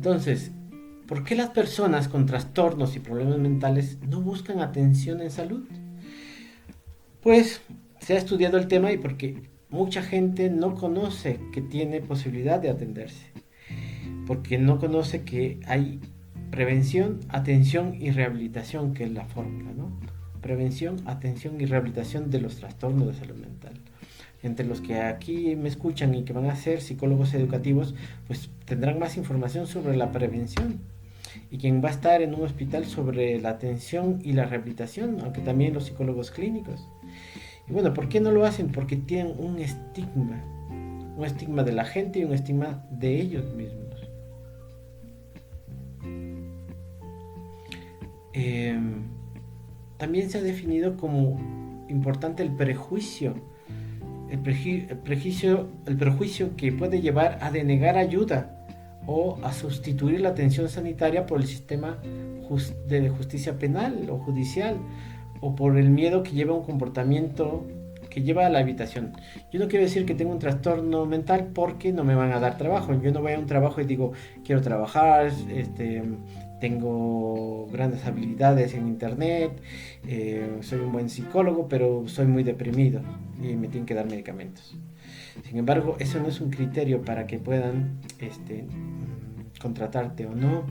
Entonces, ¿por qué las personas con trastornos y problemas mentales no buscan atención en salud? Pues se ha estudiado el tema y porque mucha gente no conoce que tiene posibilidad de atenderse, porque no conoce que hay prevención, atención y rehabilitación, que es la fórmula, ¿no? Prevención, atención y rehabilitación de los trastornos de salud mental. Entre los que aquí me escuchan y que van a ser psicólogos educativos, pues tendrán más información sobre la prevención. Y quien va a estar en un hospital sobre la atención y la rehabilitación, aunque también los psicólogos clínicos. Y bueno, ¿por qué no lo hacen? Porque tienen un estigma de la gente y un estigma de ellos mismos. Eh, También se ha definido como importante el prejuicio que puede llevar a denegar ayuda o a sustituir la atención sanitaria por el sistema de justicia penal o judicial, o por el miedo que lleva a un comportamiento que lleva a la evitación. Yo no quiero decir que tengo un trastorno mental porque no me van a dar trabajo. Yo no voy a un trabajo y digo, quiero trabajar, tengo grandes habilidades en internet, soy un buen psicólogo, pero soy muy deprimido y me tienen que dar medicamentos. Sin embargo, eso no es un criterio para que puedan contratarte o no,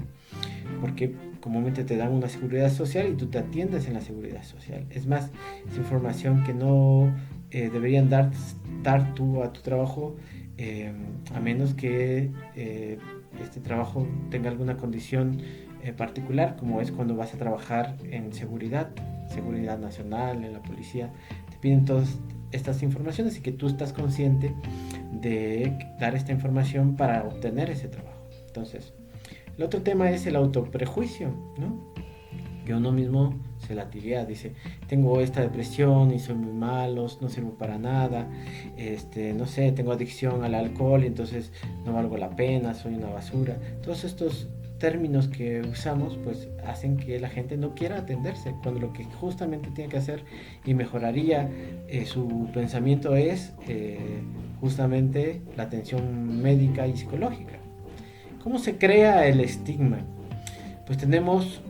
porque comúnmente te dan una seguridad social y tú te atiendes en la seguridad social. Es más, es información que no deberían dar tú a tu trabajo, a menos que este trabajo tenga alguna condición particular, como es cuando vas a trabajar en seguridad nacional, en la policía. Te piden todas estas informaciones y que tú estás consciente de dar esta información para obtener ese trabajo. Entonces, el otro tema es el autoprejuicio, ¿no? Que uno mismo se latiguea, dice, tengo esta depresión y soy muy malo, no sirvo para nada, no sé, tengo adicción al alcohol y entonces no valgo la pena, soy una basura. Todos estos términos que usamos pues hacen que la gente no quiera atenderse, cuando lo que justamente tiene que hacer y mejoraría su pensamiento es justamente la atención médica y psicológica. ¿Cómo se crea el estigma? Pues tenemos,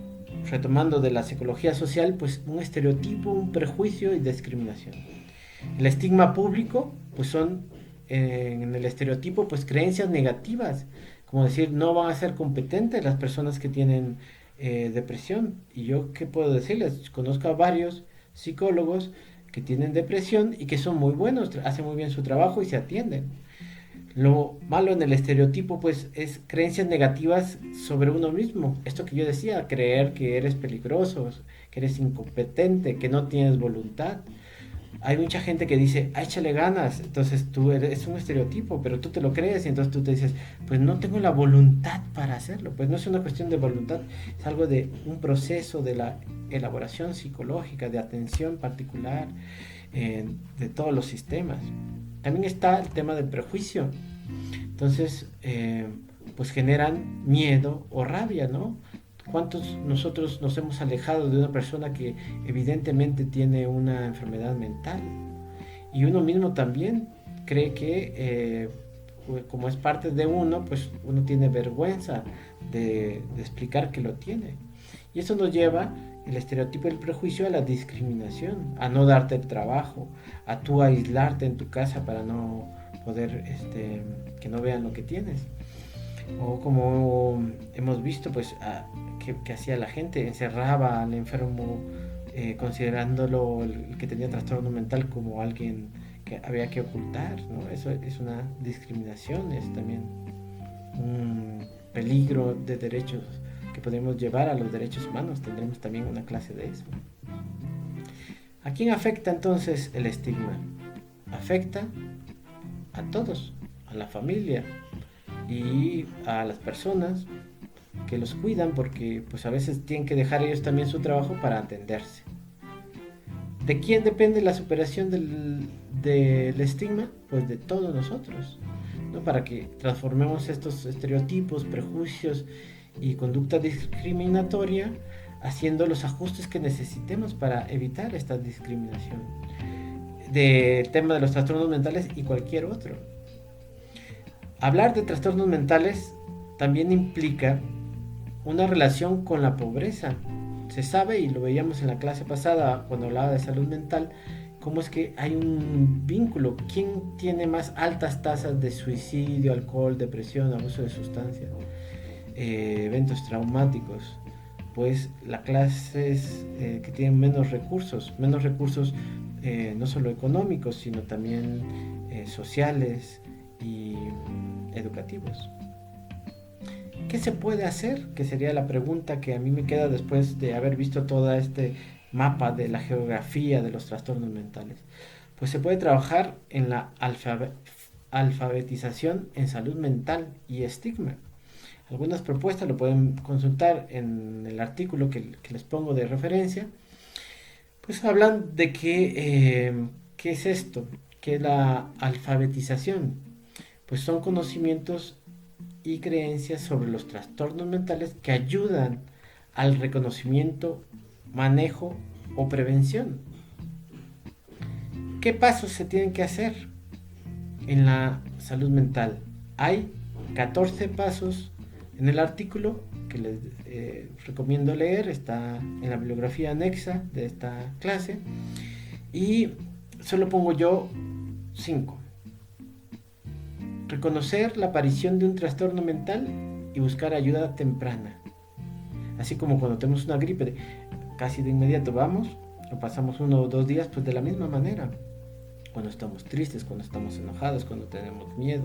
retomando de la psicología social, pues un estereotipo, un prejuicio y discriminación. El estigma público, pues son en el estereotipo, pues creencias negativas, como decir, no van a ser competentes las personas que tienen depresión. Y yo, ¿qué puedo decirles? Conozco a varios psicólogos que tienen depresión y que son muy buenos, hacen muy bien su trabajo y se atienden. Lo malo en el estereotipo, pues, es creencias negativas sobre uno mismo. Esto que yo decía, creer que eres peligroso, que eres incompetente, que no tienes voluntad. Hay mucha gente que dice, ah, échale ganas. Entonces tú eres un estereotipo, pero tú te lo crees y entonces tú te dices, pues no tengo la voluntad para hacerlo. Pues no es una cuestión de voluntad, es algo de un proceso de la elaboración psicológica, de atención particular, de todos los sistemas. También está el tema del prejuicio. Entonces, pues generan miedo o rabia, ¿no? ¿Cuántos nosotros nos hemos alejado de una persona que evidentemente tiene una enfermedad mental? Y uno mismo también cree que, como es parte de uno, pues uno tiene vergüenza de explicar que lo tiene. Y eso nos lleva, el estereotipo y el prejuicio, a la discriminación, a no darte el trabajo, a tú aislarte en tu casa para no poder, que no vean lo que tienes. O como hemos visto, pues, que hacía la gente, encerraba al enfermo considerándolo el que tenía trastorno mental como alguien que había que ocultar, ¿no? Eso es una discriminación, es también un peligro de derechos que podemos llevar a los derechos humanos. Tendremos también una clase de eso. ¿A quién afecta entonces el estigma? Afecta a todos, a la familia y a las personas que los cuidan, porque pues a veces tienen que dejar ellos también su trabajo para atenderse. ¿De quién depende la superación del estigma? Pues de todos nosotros, ¿no? Para que transformemos estos estereotipos, prejuicios y conducta discriminatoria, haciendo los ajustes que necesitemos para evitar esta discriminación del tema de los trastornos mentales y cualquier otro. Hablar de trastornos mentales también implica una relación con la pobreza. Se sabe, y lo veíamos en la clase pasada cuando hablaba de salud mental, cómo es que hay un vínculo. ¿Quién tiene más altas tasas de suicidio, alcohol, depresión, abuso de sustancias, eventos traumáticos? Pues las clases que tienen menos recursos no solo económicos, sino también sociales y educativos. ¿Qué se puede hacer? Que sería la pregunta que a mí me queda después de haber visto todo este mapa de la geografía de los trastornos mentales. Pues se puede trabajar en la alfabetización en salud mental y estigma. Algunas propuestas lo pueden consultar en el artículo que les pongo de referencia. Pues hablan de qué es esto, qué es la alfabetización. Pues son conocimientos y creencias sobre los trastornos mentales que ayudan al reconocimiento, manejo o prevención. ¿Qué pasos se tienen que hacer en la salud mental? Hay 14 pasos en el artículo que les recomiendo leer, está en la bibliografía anexa de esta clase, y solo pongo yo 5. Reconocer la aparición de un trastorno mental y buscar ayuda temprana. Así como cuando tenemos una gripe, casi de inmediato vamos, o pasamos 1 o 2 días, pues de la misma manera. Cuando estamos tristes, cuando estamos enojados, cuando tenemos miedo.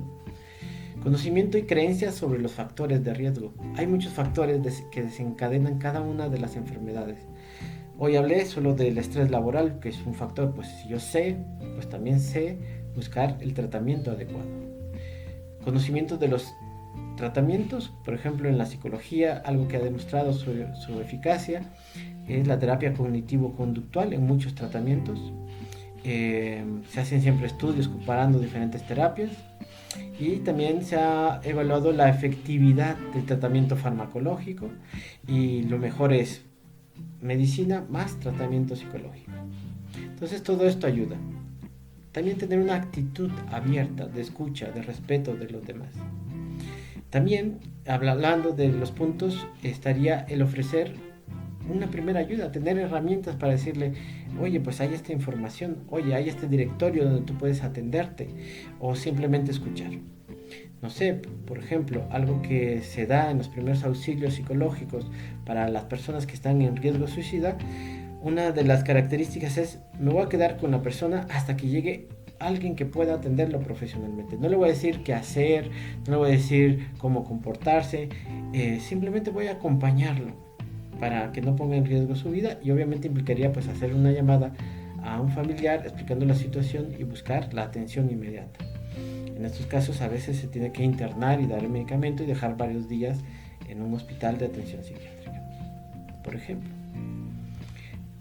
Conocimiento y creencias sobre los factores de riesgo. Hay muchos factores que desencadenan cada una de las enfermedades. Hoy hablé solo del estrés laboral, que es un factor. Pues si yo sé, pues también sé buscar el tratamiento adecuado. Conocimiento de los tratamientos, por ejemplo en la psicología, algo que ha demostrado su eficacia es la terapia cognitivo-conductual en muchos tratamientos. Se hacen siempre estudios comparando diferentes terapias, y también se ha evaluado la efectividad del tratamiento farmacológico, y lo mejor es medicina más tratamiento psicológico. Entonces todo esto ayuda. También tener una actitud abierta, de escucha, de respeto de los demás. También, hablando de los puntos, estaría el ofrecer una primera ayuda, tener herramientas para decirle, oye, pues hay esta información, oye, hay este directorio donde tú puedes atenderte, o simplemente escuchar. No sé, por ejemplo, algo que se da en los primeros auxilios psicológicos para las personas que están en riesgo suicida. Una de las características es, me voy a quedar con la persona hasta que llegue alguien que pueda atenderlo profesionalmente. No le voy a decir qué hacer, no le voy a decir cómo comportarse, simplemente voy a acompañarlo para que no ponga en riesgo su vida, y obviamente implicaría pues hacer una llamada a un familiar explicando la situación y buscar la atención inmediata. En estos casos a veces se tiene que internar y dar el medicamento y dejar varios días en un hospital de atención psiquiátrica, por ejemplo.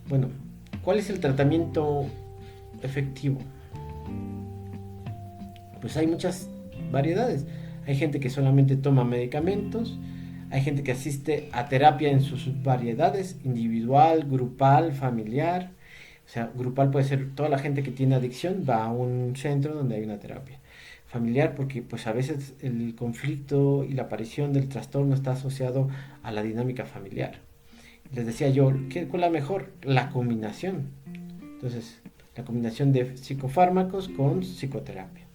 Bueno, ¿cuál es el tratamiento efectivo? Pues hay muchas variedades. Hay gente que solamente toma medicamentos, hay gente que asiste a terapia en sus variedades, individual, grupal, familiar. O sea, grupal puede ser toda la gente que tiene adicción va a un centro donde hay una terapia. Familiar, porque pues a veces el conflicto y la aparición del trastorno está asociado a la dinámica familiar. Les decía yo, ¿cuál es la mejor? La combinación. Entonces, la combinación de psicofármacos con psicoterapia.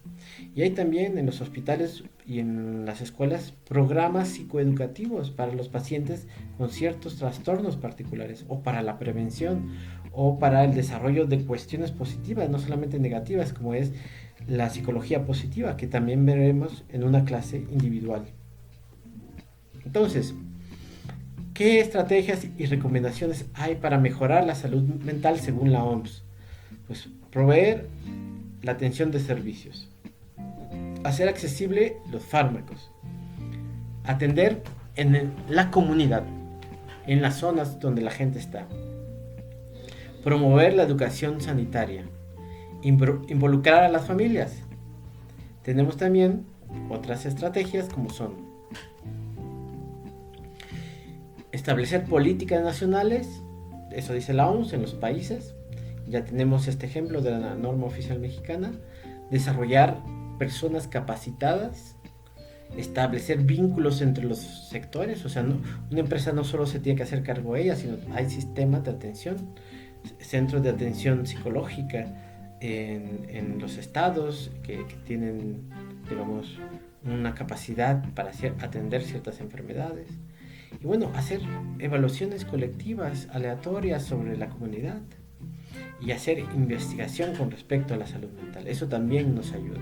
Y hay también en los hospitales y en las escuelas programas psicoeducativos para los pacientes con ciertos trastornos particulares, o para la prevención, o para el desarrollo de cuestiones positivas, no solamente negativas, como es la psicología positiva, que también veremos en una clase individual. Entonces, ¿qué estrategias y recomendaciones hay para mejorar la salud mental según la OMS? Pues proveer la atención de servicios, hacer accesible los fármacos, atender en la comunidad, en las zonas donde la gente está, promover la educación sanitaria, involucrar a las familias. Tenemos también otras estrategias como son establecer políticas nacionales, eso dice la OMS en los países, ya tenemos este ejemplo de la norma oficial mexicana, desarrollar personas capacitadas establecer vínculos entre los sectores. O sea, una empresa no solo se tiene que hacer cargo de ella, sino hay sistemas de atención, centros de atención psicológica en los estados que tienen, digamos, una capacidad para atender ciertas enfermedades. Y bueno, hacer evaluaciones colectivas aleatorias sobre la comunidad y hacer investigación con respecto a la salud mental. Eso también nos ayuda.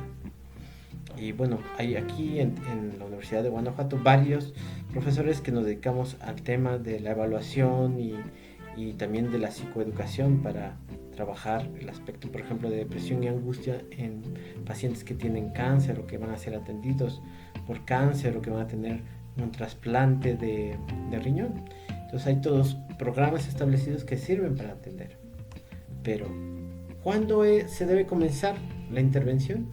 Y bueno, hay aquí en la Universidad de Guanajuato varios profesores que nos dedicamos al tema de la evaluación y también de la psicoeducación para trabajar el aspecto, por ejemplo, de depresión y angustia en pacientes que tienen cáncer o que van a ser atendidos por cáncer o que van a tener un trasplante de riñón. Entonces hay todos programas establecidos que sirven para atender. Pero, ¿cuándo se debe comenzar la intervención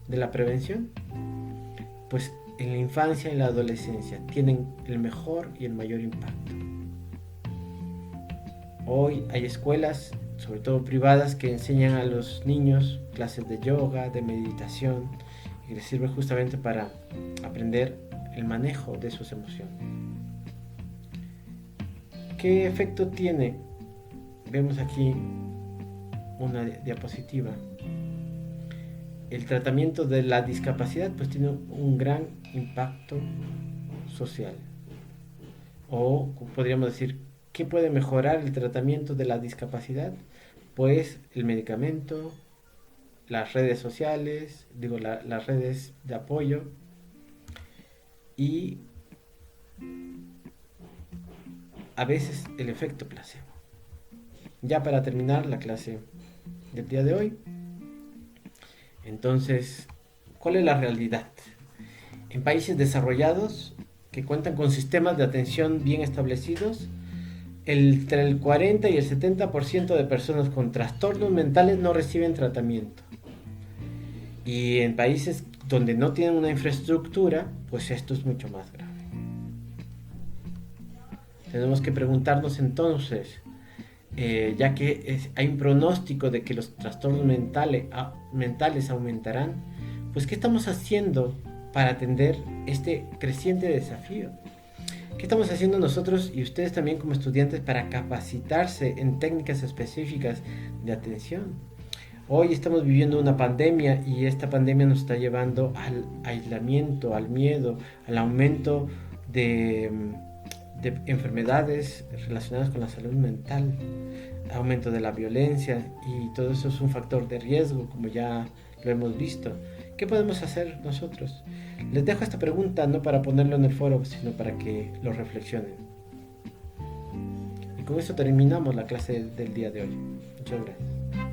de la prevención? Pues en la infancia y en la adolescencia tienen el mejor y el mayor impacto. Hoy hay escuelas, sobre todo privadas, que enseñan a los niños clases de yoga, de meditación, y les sirve justamente para aprender el manejo de sus emociones. ¿Qué efecto tiene? Vemos aquí una diapositiva. El tratamiento de la discapacidad pues tiene un gran impacto social. O podríamos decir, ¿qué puede mejorar el tratamiento de la discapacidad? Pues el medicamento, las redes sociales, las redes de apoyo y a veces el efecto placebo. Ya para terminar la clase del día de hoy, entonces, ¿cuál es la realidad? En países desarrollados que cuentan con sistemas de atención bien establecidos, entre el 40 y el 70% de personas con trastornos mentales no reciben tratamiento. Y en países donde no tienen una infraestructura, pues esto es mucho más grave. Tenemos que preguntarnos entonces, ya que hay un pronóstico de que los trastornos mentales aumentarán, pues ¿qué estamos haciendo para atender este creciente desafío? ¿Qué estamos haciendo nosotros y ustedes también como estudiantes para capacitarse en técnicas específicas de atención? Hoy estamos viviendo una pandemia y esta pandemia nos está llevando al aislamiento, al miedo, al aumento de enfermedades relacionadas con la salud mental, aumento de la violencia, y todo eso es un factor de riesgo, como ya lo hemos visto. ¿Qué podemos hacer nosotros? Les dejo esta pregunta no para ponerlo en el foro, sino para que lo reflexionen. Y con esto terminamos la clase del día de hoy. Muchas gracias.